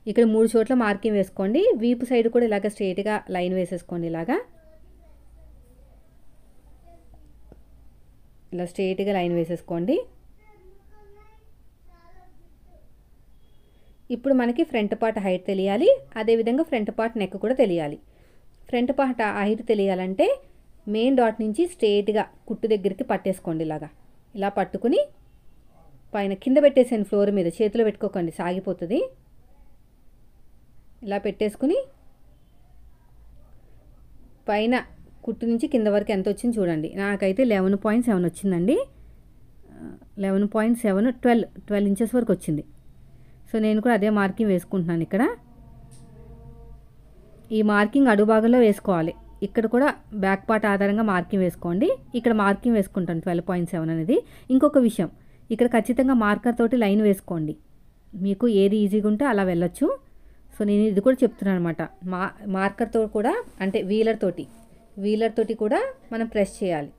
Speaker 1: ఇక్కడ 3 చోట్ల మార్కింగ్ వేసుకోండి. వీపు సైడ్ కూడా ఇలాగ స్ట్రైట్గా లైన్ వేసేసుకోండి. ఇలా స్ట్రైట్గా లైన్ వేసేసుకోండి. ఇప్పుడు మనకి ఫ్రంట్ పార్ట్ హైట్ తెలియాలి, అదేవిధంగా ఫ్రంట్ పార్ట్ నెక్ కూడా తెలియాలి. ఫ్రంట్ పార్ట్ హైట్ తెలియాలంటే మెయిన్ డాట్ నుంచి స్ట్రైట్గా కుట్టు దగ్గరికి పట్టేసుకోండి. ఇలా పట్టుకుని పైన కింద పెట్టేసాను, ఫ్లోర్ మీద చేతిలో పెట్టుకోకండి, సాగిపోతుంది. ఇలా పెట్టేసుకుని పైన కుట్టు నుంచి కింద వరకు ఎంత వచ్చింది చూడండి. నాకైతే 11.7 వచ్చిందండి. 11.7 12 ఇంచెస్ వరకు వచ్చింది. సో నేను కూడా అదే మార్కింగ్ వేసుకుంటున్నాను. ఇక్కడ ఈ మార్కింగ్ అడుగు భాగంలో వేసుకోవాలి. ఇక్కడ కూడా బ్యాక్ పార్ట్ ఆధారంగా మార్కింగ్ వేసుకోండి. ఇక్కడ మార్కింగ్ వేసుకుంటాను 12.7 అనేది. ఇంకొక విషయం, ఇక్కడ ఖచ్చితంగా మార్కర్ తోటి లైన్ వేసుకోండి. మీకు ఏది ఈజీగా ఉంటే అలా వెళ్ళొచ్చు. సో నేను ఇది కూడా చెప్తున్నాను అనమాట. మార్కర్తో కూడా అంటే వీలర్ తోటి కూడా మనం ప్రెస్ చేయాలి.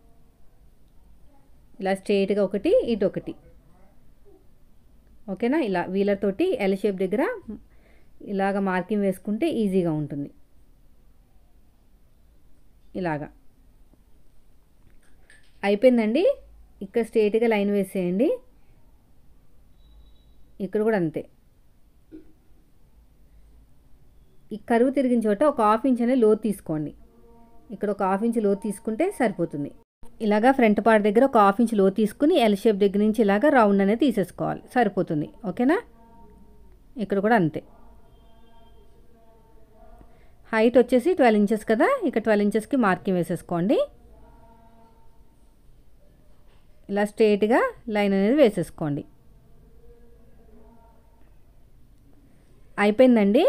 Speaker 1: ఇలా స్ట్రైట్గా ఒకటి, ఇటు ఒకటి. ఓకేనా? ఇలా వీలర్ తోటి ఎల్ షేప్ దగ్గర ఇలాగ మార్కింగ్ వేసుకుంటే ఈజీగా ఉంటుంది. ఇలాగా అయిపోయిందండి. ఇక్కడ స్ట్రైట్గా లైన్ వేసేయండి. ఇక్కడ కూడా అంతే. ఈ కరువు తిరిగిన చోట ఒక హాఫ్ ఇంచ్ అనేది లోతు తీసుకోండి. ఇక్కడ ఒక హాఫ్ ఇంచ్ లోతు తీసుకుంటే సరిపోతుంది. ఇలాగా ఫ్రంట్ పార్ట్ దగ్గర ఒక హాఫ్ ఇంచ్ లోతు తీసుకుని ఎల్ షేప్ దగ్గర నుంచి ఇలాగా రౌండ్ అనేది తీసేసుకోవాలి, సరిపోతుంది. ఓకేనా? ఇక్కడ కూడా అంతే. హైట్ వచ్చేసి 12 ఇంచెస్ కదా, ఇక 12 ఇంచెస్కి మార్కింగ్ వేసేసుకోండి. ఇలా స్ట్రైట్గా లైన్ అనేది వేసేసుకోండి. అయిపోయిందండి.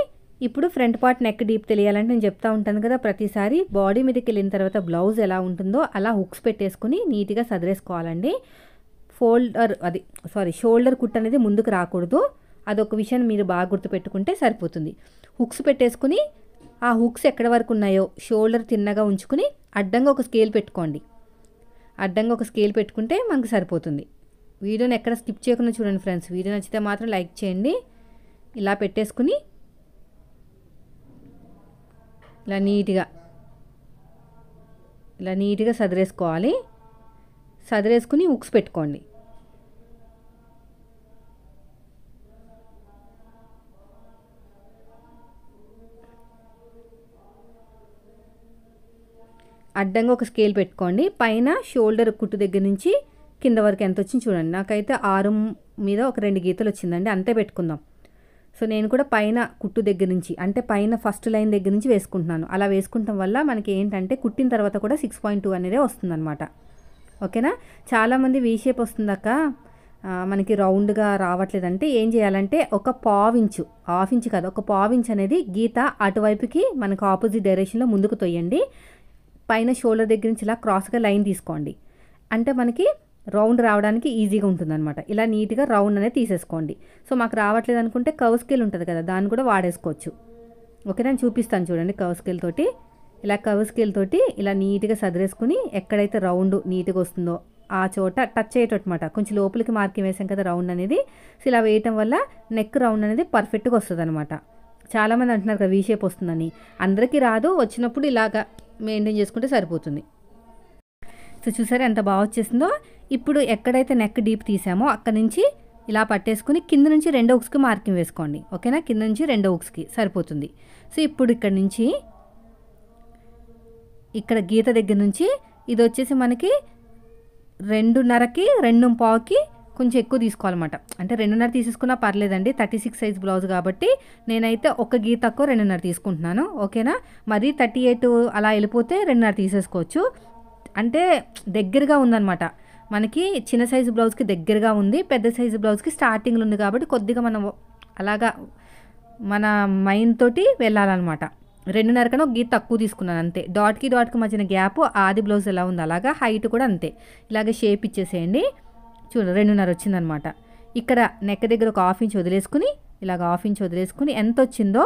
Speaker 1: ఇప్పుడు ఫ్రంట్ పార్ట్ నెక్ డీప్ తెలియాలంటే నేను చెప్తా ఉంటాను కదా ప్రతిసారి, బాడీ మీదకి వెళ్ళిన తర్వాత బ్లౌజ్ ఎలా ఉంటుందో అలా హుక్స్ పెట్టేసుకుని నీట్గా సదిరేసుకోవాలండి. షోల్డర్ కుట్ అనేది ముందుకు రాకూడదు. అదొక విషయాన్ని మీరు బాగా గుర్తుపెట్టుకుంటే సరిపోతుంది. హుక్స్ పెట్టేసుకుని ఆ హుక్స్ ఎక్కడ వరకు ఉన్నాయో షోల్డర్ తిన్నగా ఉంచుకుని అడ్డంగా ఒక స్కేల్ పెట్టుకోండి. అడ్డంగా ఒక స్కేల్ పెట్టుకుంటే మనకు సరిపోతుంది. వీడియోని ఎక్కడ స్కిప్ చేయకుండా చూడండి ఫ్రెండ్స్. వీడియో నచ్చితే మాత్రం లైక్ చేయండి. ఇలా పెట్టేసుకుని ఇలా నీట్గా సదిరేసుకోవాలి. సదిరేసుకుని హుక్స్ పెట్టుకోండి. అడ్డంగా ఒక స్కేల్ పెట్టుకోండి. పైన షోల్డర్ కుట్టు దగ్గర నుంచి కింద వరకు ఎంత వచ్చింది చూడండి. నాకైతే 6 మీద ఒక 2 గీతలు వచ్చిందండి, అంతే పెట్టుకుందాం. సో నేను కూడా పైన కుట్టు దగ్గర నుంచి, అంటే పైన ఫస్ట్ లైన్ దగ్గర నుంచి వేసుకుంటున్నాను. అలా వేసుకుంటాం వల్ల మనకి ఏంటంటే కుట్టిన తర్వాత కూడా 6.2 అనేది వస్తుందన్నమాట. ఓకేనా? చాలామంది వీ షేప్ వస్తుందాక మనకి రౌండ్గా రావట్లేదంటే ఏం చేయాలంటే ఒక పావించు, హాఫ్ ఇంచ్ కాదు, ఒక పావించ్ అనేది గీత అటువైపుకి మనకు ఆపోజిట్ డైరెక్షన్లో ముందుకు తొయ్యండి. పైన షోల్డర్ దగ్గర నుంచి ఇలా క్రాస్గా లైన్ తీసుకోండి. అంటే మనకి రౌండ్ రావడానికి ఈజీగా ఉంటుందన్నమాట. ఇలా నీట్గా రౌండ్ అనేది తీసేసుకోండి. సో మాకు రావట్లేదు అనుకుంటే కర్వ్ స్కేల్ ఉంటుంది కదా, దాన్ని కూడా వాడేసుకోవచ్చు. ఓకే, నేను చూపిస్తాను చూడండి. కర్వ్ స్కేల్ తోటి ఇలా నీట్గా సదిరేసుకుని ఎక్కడైతే రౌండ్ నీట్గా వస్తుందో ఆ చోట టచ్ అయ్యేటమాట కొంచెం లోపలికి మార్కింగ్ వేసాం కదా రౌండ్ అనేది. సో ఇలా వేయటం వల్ల నెక్ రౌండ్ అనేది పర్ఫెక్ట్గా వస్తుంది అనమాట. చాలామంది అంటున్నారు కదా వీ షేప్ వస్తుందని, అందరికీ రాదు. వచ్చినప్పుడు ఇలాగా మెయింటైన్ చేసుకుంటే సరిపోతుంది. సో చూసారా ఎంత బాగా వచ్చేసిందో. ఇప్పుడు ఎక్కడైతే నెక్ డీప్ తీసామో అక్కడ నుంచి ఇలా పట్టేసుకుని కింద నుంచి 2 హుక్స్కి మార్కింగ్ వేసుకోండి. ఓకేనా? కింద నుంచి 2 హుక్స్కి సరిపోతుంది. సో ఇప్పుడు ఇక్కడ నుంచి ఇక్కడ గీత దగ్గర నుంచి ఇది వచ్చేసి మనకి 2.5కి 2.25కి కొంచెం ఎక్కువ తీసుకోవాలన్నమాట. అంటే 2.5 తీసేసుకున్నా పర్లేదండి, 36 సైజ్ బ్లౌజ్ కాబట్టి నేనైతే ఒక గీత తక్కువ 2.5 తీసుకుంటున్నాను. ఓకేనా? మరి 38 అలా వెళ్ళిపోతే 2.5 తీసేసుకోవచ్చు. అంటే దగ్గరగా ఉందన్నమాట, మనకి చిన్న సైజు బ్లౌజ్కి దగ్గరగా ఉంది, పెద్ద సైజు బ్లౌజ్కి స్టార్టింగ్లో ఉంది కాబట్టి కొద్దిగా మనం అలాగా మన మైండ్ తోటి వెళ్ళాలన్నమాట. 2.5 కన్నా ఒక గీత తక్కువ తీసుకున్నాను అంతే. డాట్కి మధ్యన గ్యాప్ ఆది బ్లౌజ్ ఎలా ఉంది అలాగా, హైట్ కూడా అంతే. ఇలాగే షేప్ ఇచ్చేసేయండి. చూడండి 2.5 వచ్చిందనమాట. ఇక్కడ నెక్ దగ్గర ఒక హాఫ్ ఇంచ్ వదిలేసుకుని ఇలాగ హాఫ్ ఇంచ్ వదిలేసుకుని ఎంత వచ్చిందో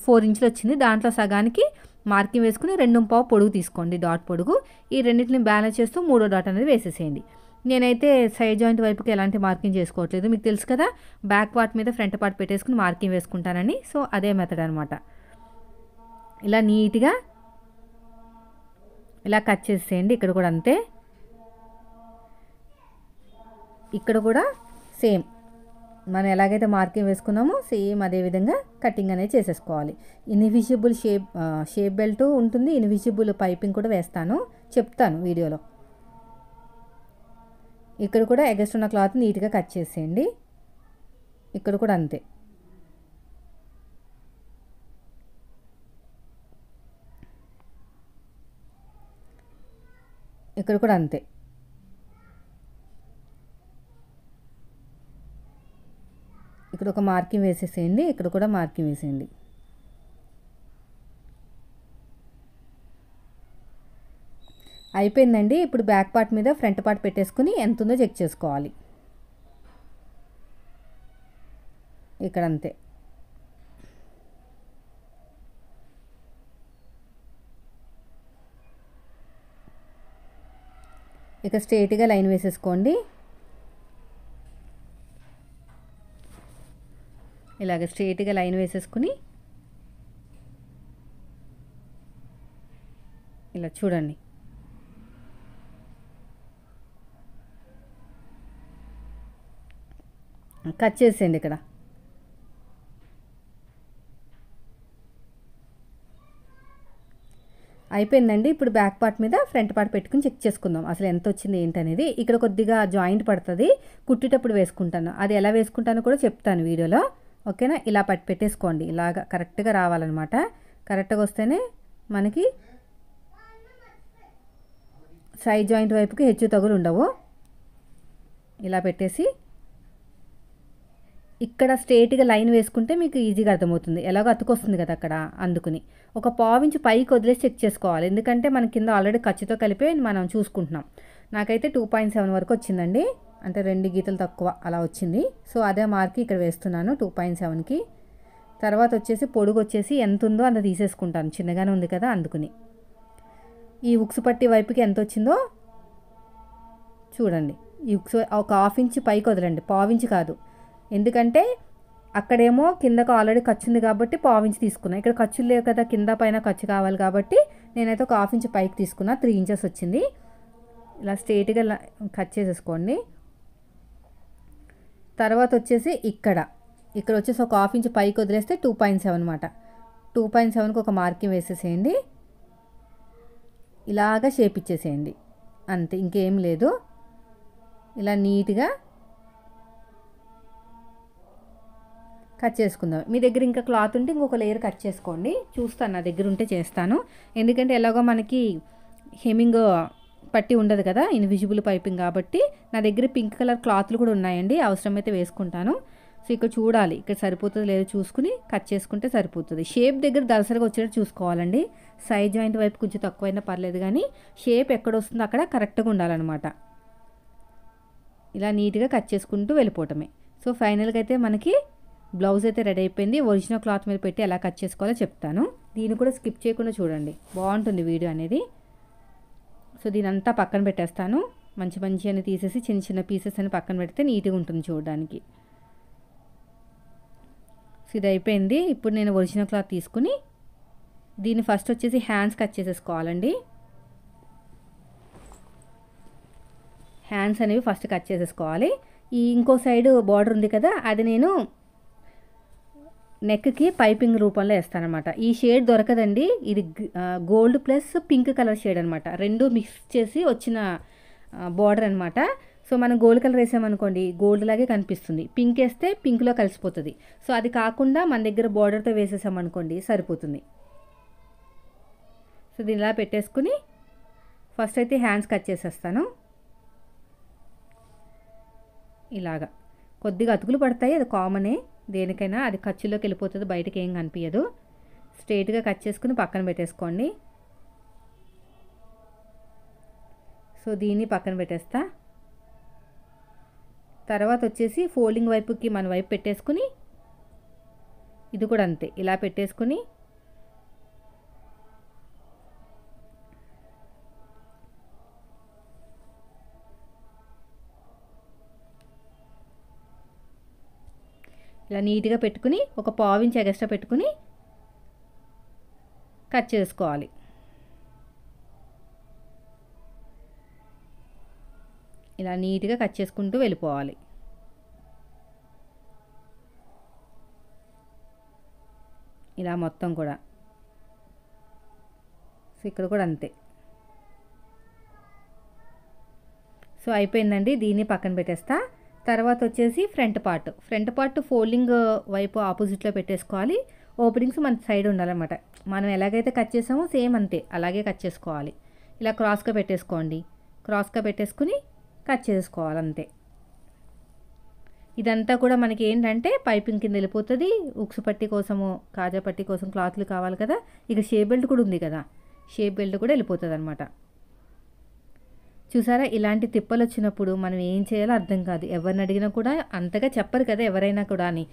Speaker 1: 4 ఇంచులు వచ్చింది. దాంట్లో సగానికి మార్కింగ్ వేసుకుని 2.5 పొడుగు తీసుకోండి, డాట్ పొడుగు. ఈ రెండింటిని బ్యాలెన్స్ చేస్తూ 3వ డాట్ అనేది వేసేసేయండి. నేనైతే సైడ్ జాయింట్ వైపుకి ఎలాంటి మార్కింగ్ చేసుకోవట్లేదు, మీకు తెలుసు కదా. బ్యాక్ పార్ట్ మీద ఫ్రంట్ పార్ట్ పెట్టేసుకుని మార్కింగ్ వేసుకుంటానని. సో అదే మెథడ్ అనమాట. ఇలా నీట్గా ఇలా కట్ చేసేయండి. ఇక్కడ కూడా అంతే. ఇక్కడ కూడా సేమ్ మనం ఎలాగైతే మార్కింగ్ వేసుకున్నామో సేమ్ అదే విధంగా కటింగ్ అనేది చేసేసుకోవాలి. ఇన్విజిబుల్ షేప్ బెల్ట్ ఉంటుంది, ఇన్విజిబుల్ పైపింగ్ కూడా వేస్తాను, చెప్తాను వీడియోలో. ఇక్కడ కూడా ఎగస్ట్ ఉన్న క్లాత్ నీట్గా కట్ చేసేయండి. ఇక్కడ కూడా అంతే. ఇక్కడ కూడా అంతే. ఇక్కడ ఒక మార్కింగ్ వేసేసేయండి. ఇక్కడ కూడా మార్కింగ్ వేసేయండి. అయిపోయిందండి. ఇప్పుడు బ్యాక్ పార్ట్ మీద ఫ్రంట్ పార్ట్ పెట్టేసుకుని ఎంత ఉందో చెక్ చేసుకోవాలి. ఇక్కడ అంతే. ఇక స్ట్రైట్గా లైన్ వేసేసుకోండి. ఇలాగ స్ట్రైట్గా లైన్ వేసేసుకుని ఇలా చూడండి. కట్ చేసేయండి ఇక్కడ. అయిపోయిందండి. ఇప్పుడు బ్యాక్ పార్ట్ మీద ఫ్రంట్ పార్ట్ పెట్టుకుని చెక్ చేసుకుందాం అసలు ఎంత వచ్చింది ఏంటనేది. ఇక్కడ కొద్దిగా జాయింట్ పడుతుంది, కుట్టేటప్పుడు వేసుకుంటాను. అది ఎలా వేసుకుంటానో కూడా చెప్తాను వీడియోలో, ఓకేనా. ఇలా పెట్టేసుకోండి, ఇలాగా కరెక్ట్గా రావాలన్నమాట. కరెక్ట్గా వస్తేనే మనకి సైడ్ జాయింట్ వైపుకి హెచ్చు తగులు ఉండవు. ఇలా పెట్టేసి ఇక్కడ స్ట్రేట్గా లైన్ వేసుకుంటే మీకు ఈజీగా అర్థమవుతుంది. ఎలాగో అతుకొస్తుంది కదా అక్కడ, అందుకుని ఒక పావించి పైకి వదిలేసి చెక్ చేసుకోవాలి. ఎందుకంటే మన కింద ఆల్రెడీ ఖర్చుతో కలిపి మనం చూసుకుంటున్నాం. నాకైతే 2.7 వరకు వచ్చిందండి, అంటే 2 గీతలు తక్కువ అలా వచ్చింది. సో అదే మార్క్ ఇక్కడ వేస్తున్నాను 2.7కి. తర్వాత వచ్చేసి పొడుగు వచ్చేసి ఎంత ఉందో అంత తీసేసుకుంటాను, చిన్నగానే ఉంది కదా అందుకుని. ఈ ఉక్సు పట్టి వైపుకి ఎంత వచ్చిందో చూడండి. ఈ ఉక్సు ఒక 1/2 ఇంచ్ పైకి వదలండి, పావించి కాదు. ఎందుకంటే అక్కడేమో కిందకు ఆల్రెడీ ఖర్చు ఉంది కాబట్టి పావించి తీసుకున్నా. ఇక్కడ ఖర్చులు లేవు కదా, కింద పైన ఖర్చు కావాలి కాబట్టి నేనైతే ఒక 1/2 ఇంచ్ పైకి తీసుకున్నా. 3 ఇంచెస్ వచ్చింది. ఇలా స్ట్రేట్గా కట్ చేసేసుకోండి. తర్వాత వచ్చేసి ఇక్కడ వచ్చేసి ఒక 1/2 ఇంచ్ పైకి వదిలేస్తే 2.7 అనమాట. 2.7కి ఒక మార్కింగ్ వేసేసేయండి. ఇలాగా షేప్ ఇచ్చేసేయండి అంతే, ఇంకేం లేదు. ఇలా నీట్గా కట్ చేసుకుందాం. మీ దగ్గర ఇంకా క్లాత్ ఉంటే ఇంకొక లేయర్ కట్ చేసుకోండి. చూస్తాను, నా దగ్గర ఉంటే చేస్తాను. ఎందుకంటే ఎలాగో మనకి హెమ్మింగ్ పట్టి ఉండదు కదా, ఇన్విజిబుల్ పైపింగ్ కాబట్టి. నా దగ్గర పింక్ కలర్ క్లాత్లు కూడా ఉన్నాయండి, అవసరమైతే వేసుకుంటాను. సో ఇక్కడ చూడాలి, ఇక్కడ సరిపోతుంది లేదో చూసుకుని కట్ చేసుకుంటే సరిపోతుంది. షేప్ దగ్గర దలసరిగా వచ్చేటట్టు చూసుకోవాలండి. సైడ్ జాయింట్ వైపు కొంచెం తక్కువైనా పర్లేదు, కానీ షేప్ ఎక్కడ వస్తుందో అక్కడ కరెక్ట్గా ఉండాలన్నమాట. ఇలా నీట్గా కట్ చేసుకుంటూ వెళ్ళిపోవటమే. సో ఫైనల్గా అయితే మనకి బ్లౌజ్ అయితే రెడీ అయిపోయింది. ఒరిజినల్ క్లాత్ మీద పెట్టి ఎలా కట్ చేసుకోవాలో చెప్తాను. దీన్ని కూడా స్కిప్ చేయకుండా చూడండి, బాగుంటుంది వీడియో అనేది. సో దీని అంతా పక్కన పెట్టేస్తాను. మంచి అని తీసేసి చిన్న చిన్న పీసెస్ అని పక్కన పెడితే నీట్గా ఉంటుంది చూడడానికి. సో ఇది అయిపోయింది. ఇప్పుడు నేను ఒరిజినల్ క్లాత్ తీసుకుని దీన్ని ఫస్ట్ వచ్చేసి హ్యాండ్స్ కట్ చేసేసుకోవాలండి. హ్యాండ్స్ అనేవి ఫస్ట్ కట్ చేసేసుకోవాలి. ఈ ఇంకో సైడ్ బార్డర్ ఉంది కదా, అది నేను నెక్కి పైపింగ్ రూపంలో వేస్తానమాట. ఈ షేడ్ దొరకదండి, ఇది gold plus pink colour shade అనమాట. రెండు మిక్స్ చేసి వచ్చిన బార్డర్ అనమాట. సో మనం గోల్డ్ కలర్ వేసామనుకోండి గోల్డ్ లాగే కనిపిస్తుంది, పింక్ వేస్తే పింక్లో కలిసిపోతుంది. సో అది కాకుండా మన దగ్గర బార్డర్తో వేసేసామనుకోండి సరిపోతుంది. సో దీని ఇలా పెట్టేసుకుని ఫస్ట్ అయితే హ్యాండ్స్ కట్ చేసేస్తాను. ఇలాగా కొద్దిగా అతుకులు పడతాయి, అది కామనే దేనికైనా. అది ఖర్చులోకి వెళ్ళిపోతుంది, బయటకి ఏం కనిపించదు. స్ట్రైట్గా కట్ చేసుకుని పక్కన పెట్టేసుకోండి. సో దీన్ని పక్కన పెట్టేస్తా. తర్వాత వచ్చేసి ఫోల్డింగ్ వైపుకి మన వైపు పెట్టేసుకుని ఇది కూడా అంతే ఇలా పెట్టేసుకుని ఇలా నీట్గా పెట్టుకుని ఒక పావు ఇంచ్ ఎక్స్ట్రా పెట్టుకుని కట్ చేసుకోవాలి. ఇలా నీట్గా కట్ చేసుకుంటూ వెళ్ళిపోవాలి. ఇలా మొత్తం కూడా. సో ఇక్కడ కూడా అంతే. సో అయిపోయిందండి, దీన్ని పక్కన పెట్టేస్తా. తర్వాత వచ్చేసి ఫ్రంట్ పార్ట్ ఫోల్డింగ్ వైపు ఆపోజిట్లో పెట్టేసుకోవాలి. ఓపెనింగ్స్ మన సైడ్ ఉండాలన్నమాట. మనం ఎలాగైతే కట్ చేసామో సేమ్ అంతే అలాగే కట్ చేసుకోవాలి. ఇలా క్రాస్గా పెట్టేసుకోండి. క్రాస్గా పెట్టేసుకుని కట్ చేసుకోవాలి అంతే. ఇదంతా కూడా మనకి ఏంటంటే పైపింగ్ కింద వెళ్ళిపోతుంది. ఉక్సు పట్టి కోసము కాజా పట్టి కోసం క్లాత్లు కావాలి కదా, ఇక షేప్ బెల్ట్ కూడా ఉంది కదా, షేప్ బెల్ట్ కూడా వెళ్ళిపోతుంది అనమాట. చూసారా, ఇలాంటి తిప్పలు వచ్చినప్పుడు మనం ఏం చేయాలో అర్థం కాదు. ఎవరిని అడిగినా కూడా అంతగా చెప్పరు కదా ఎవరైనా కూడా అని.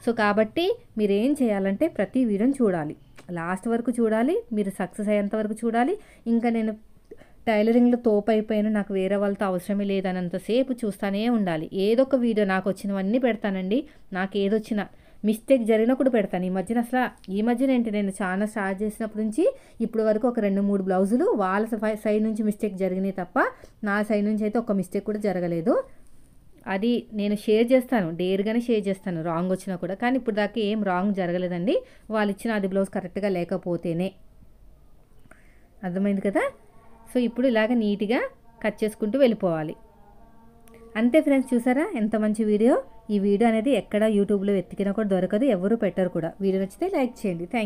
Speaker 1: సో కాబట్టి మీరు ఏం చేయాలంటే ప్రతి వీడియోని చూడాలి, లాస్ట్ వరకు చూడాలి, మీరు సక్సెస్ అయ్యేంత వరకు చూడాలి. ఇంకా నేను టైలరింగ్లో తోపైపోయాను, నాకు వేరే వాళ్ళతో అవసరమే లేదనంతసేపు చూస్తూనే ఉండాలి. ఏదో ఒక వీడియో నాకు వచ్చినవన్నీ పెడతానండి. నాకు ఏదొచ్చినా మిస్టేక్ జరిగినప్పుడు పెడతాను. ఈ మధ్యన ఏంటి, నేను చాలా స్టార్ట్ చేసినప్పటి నుంచి ఇప్పుడు వరకు ఒక 2-3 బ్లౌజులు వాళ్ళ సైడ్ నుంచి మిస్టేక్ జరిగినాయి తప్ప నా సైడ్ నుంచి అయితే ఒక మిస్టేక్ కూడా జరగలేదు. అది నేను షేర్ చేస్తాను, డేర్గానే షేర్ చేస్తాను రాంగ్ వచ్చినా కూడా. కానీ ఇప్పుడు దాకా ఏం రాంగ్ జరగలేదండి, వాళ్ళు ఇచ్చిన అది బ్లౌజ్ కరెక్ట్గా లేకపోతేనే. అర్థమైంది కదా. సో ఇప్పుడు ఇలాగ నీట్గా కట్ చేసుకుంటూ వెళ్ళిపోవాలి. అంతే ఫ్రెండ్స్, చూసారా ఎంత మంచి వీడియో. ఈ వీడియో అనేది ఎక్కడ యూట్యూబ్లో వెతికినా కూడా దొరకదు, ఎవరు పెట్టరు కూడా. వీడియో నచ్చితే లైక్ చేయండి. థ్యాంక్